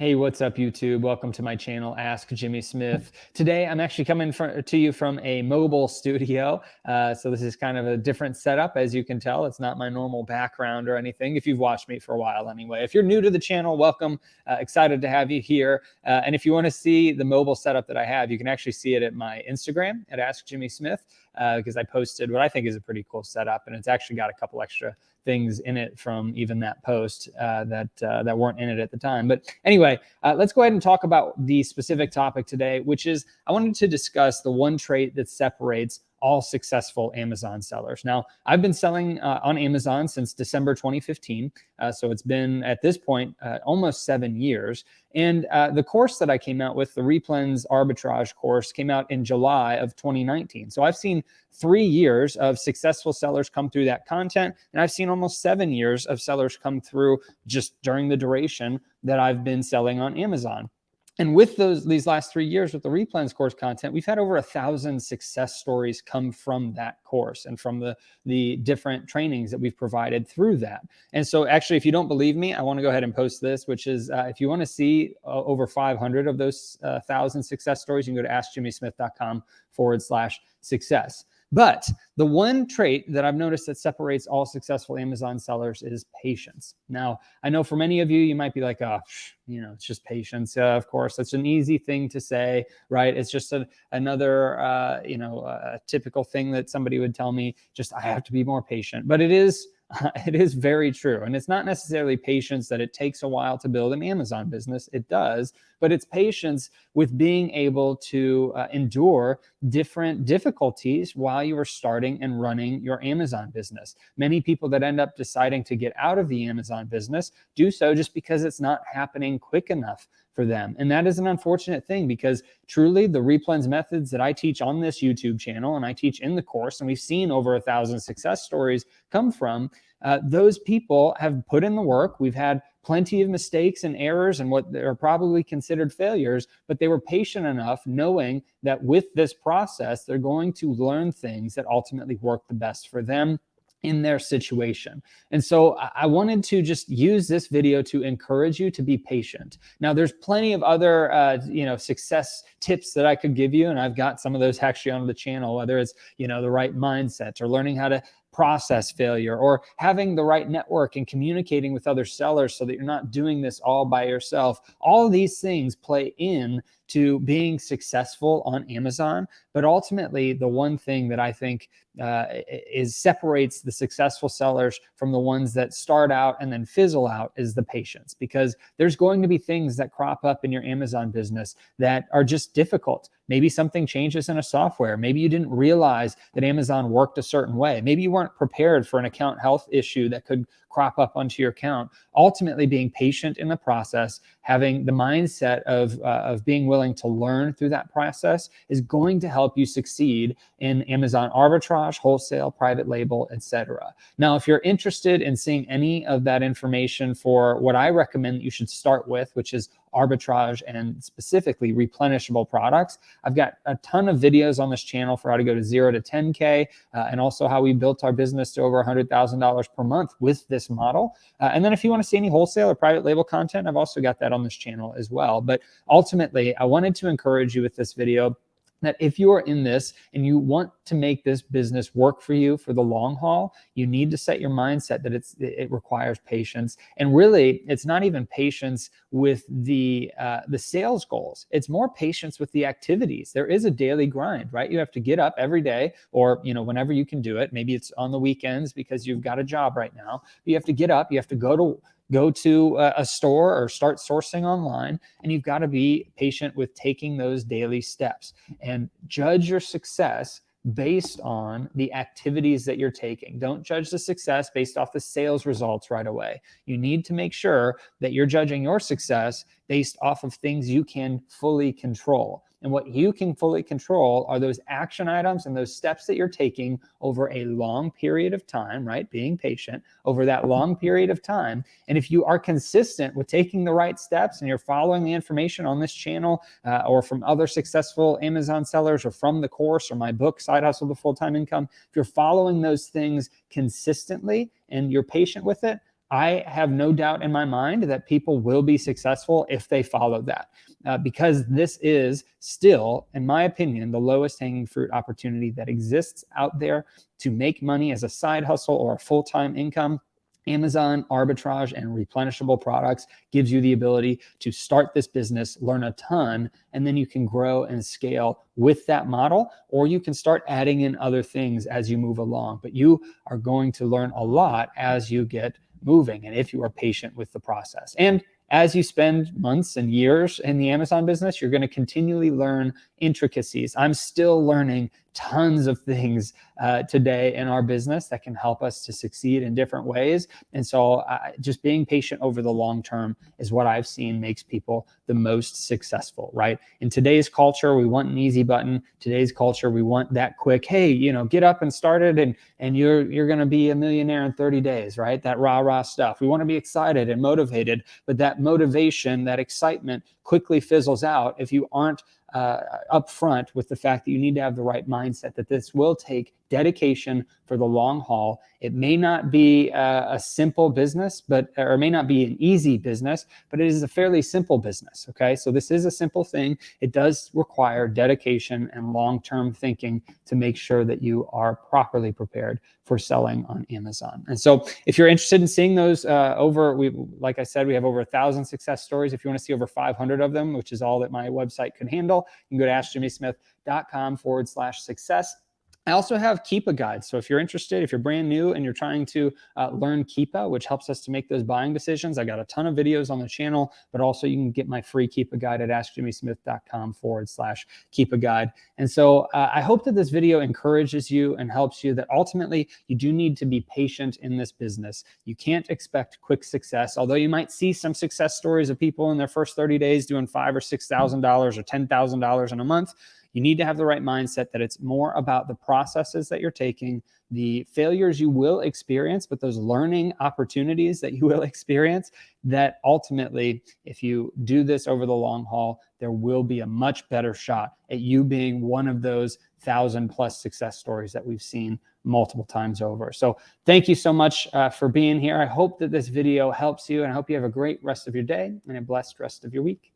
Hey, what's up, YouTube? Welcome to my channel, Ask Jimmy Smith. Today, I'm actually coming to you from a mobile studio. So this is kind of a different setup, as you can tell. It's not my normal background or anything, if you've watched me for a while anyway. If you're new to the channel, welcome. Excited to have you here. And if you want to see the mobile setup that I have, you can actually see it at my Instagram, at AskJimmySmith, because I posted what I think is a pretty cool setup. And it's actually got a couple extra things in it from even that post that weren't in it at the time. But anyway, let's go ahead and talk about the specific topic today, which is I wanted to discuss the one trait that separates all successful Amazon sellers. Now, I've been selling on Amazon since December 2015. So it's been at this point almost 7 years. And the course that I came out with, the Replens arbitrage course, came out in July of 2019. So I've seen 3 years of successful sellers come through that content. And I've seen almost 7 years of sellers come through just during the duration that I've been selling on Amazon. And with these last 3 years with the Replens course content, we've had over 1,000 success stories come from that course and from the different trainings that we've provided through that. And so actually, if you don't believe me, I want to go ahead and post this, which is if you want to see over 500 of those 1,000 success stories, you can go to askjimmysmith.com/success. But the one trait that I've noticed that separates all successful Amazon sellers is patience. Now, I know for many of you, you might be like, oh, it's just patience. Of course, that's an easy thing to say, right? It's just another, typical thing that somebody would tell me, just I have to be more patient. But it is very true. And it's not necessarily patience that it takes a while to build an Amazon business. It does, but it's patience with being able to endure different difficulties while you are starting and running your Amazon business. Many people that end up deciding to get out of the Amazon business do so just because it's not happening quick enough for them. And that is an unfortunate thing, because truly the Replens methods that I teach on this YouTube channel and I teach in the course, and we've seen over 1,000 success stories come from, those people have put in the work. We've had plenty of mistakes and errors and what are probably considered failures, but they were patient enough knowing that with this process, they're going to learn things that ultimately work the best for them in their situation. And so I wanted to just use this video to encourage you to be patient. Now, there's plenty of other, success tips that I could give you. And I've got some of those actually on the channel, whether it's, the right mindset or learning how to process failure or having the right network and communicating with other sellers so that you're not doing this all by yourself. All of these things play in to being successful on Amazon. But ultimately, the one thing that I think separates the successful sellers from the ones that start out and then fizzle out is the patience, because there's going to be things that crop up in your Amazon business that are just difficult. Maybe something changes in a software. Maybe you didn't realize that Amazon worked a certain way. Maybe you weren't prepared for an account health issue that could crop up onto your account. Ultimately, being patient in the process, having the mindset of being willing to learn through that process is going to help you succeed in Amazon arbitrage, wholesale, private label, etc. Now, if you're interested in seeing any of that information for what I recommend that you should start with, which is arbitrage and specifically replenishable products, I've got a ton of videos on this channel for how to go to 0 to 10K and also how we built our business to over $100,000 per month with this model. And then if you want to see any wholesale or private label content, I've also got that on this channel as well. But ultimately, I wanted to encourage you with this video that if you are in this and you want to make this business work for you for the long haul, you need to set your mindset that it requires patience. And really, it's not even patience with the sales goals. It's more patience with the activities. There is a daily grind, right? You have to get up every day, or whenever you can do it. Maybe it's on the weekends because you've got a job right now. You have to get up. You have to go to a store or start sourcing online, and you've got to be patient with taking those daily steps and judge your success based on the activities that you're taking. Don't judge the success based off the sales results right away. You need to make sure that you're judging your success based off of things you can fully control. And what you can fully control are those action items and those steps that you're taking over a long period of time, right? Being patient over that long period of time. And if you are consistent with taking the right steps and you're following the information on this channel or from other successful Amazon sellers or from the course or my book, Side Hustle to Full-Time Income, if you're following those things consistently and you're patient with it, I have no doubt in my mind that people will be successful if they follow that. Because this is still, in my opinion, the lowest hanging fruit opportunity that exists out there to make money as a side hustle or a full-time income. Amazon arbitrage and replenishable products gives you the ability to start this business, learn a ton, and then you can grow and scale with that model, or you can start adding in other things as you move along. But you are going to learn a lot as you get moving and if you are patient with the process. And as you spend months and years in the Amazon business, you're going to continually learn intricacies. I'm still learning tons of things today in our business that can help us to succeed in different ways. And so just being patient over the long term is what I've seen makes people the most successful, right? In today's culture, we want an easy button. Today's culture, we want that quick, hey, get up and start it and you're going to be a millionaire in 30 days, right? That rah stuff. We want to be excited and motivated, but that motivation, that excitement quickly fizzles out if you aren't upfront with the fact that you need to have the right mindset, that this will take dedication for the long haul. It may not be a simple business, or it may not be an easy business, but it is a fairly simple business. Okay, so this is a simple thing. It does require dedication and long-term thinking to make sure that you are properly prepared for selling on Amazon. And so if you're interested in seeing those like I said, we have over 1,000 success stories. If you want to see over 500 of them, which is all that my website could handle, you can go to AskJimmySmith.com/success. I also have Keepa guides. So if you're interested, if you're brand new and you're trying to learn Keepa, which helps us to make those buying decisions, I got a ton of videos on the channel, but also you can get my free Keepa guide at AskJimmySmith.com/Keepa guide. And so I hope that this video encourages you and helps you that ultimately you do need to be patient in this business. You can't expect quick success, although you might see some success stories of people in their first 30 days doing $5,000 or $6,000 or $10,000 in a month. You need to have the right mindset that it's more about the processes that you're taking, the failures you will experience, but those learning opportunities that you will experience, that ultimately, if you do this over the long haul, there will be a much better shot at you being one of those 1,000+ success stories that we've seen multiple times over. So thank you so much for being here. I hope that this video helps you, and I hope you have a great rest of your day and a blessed rest of your week.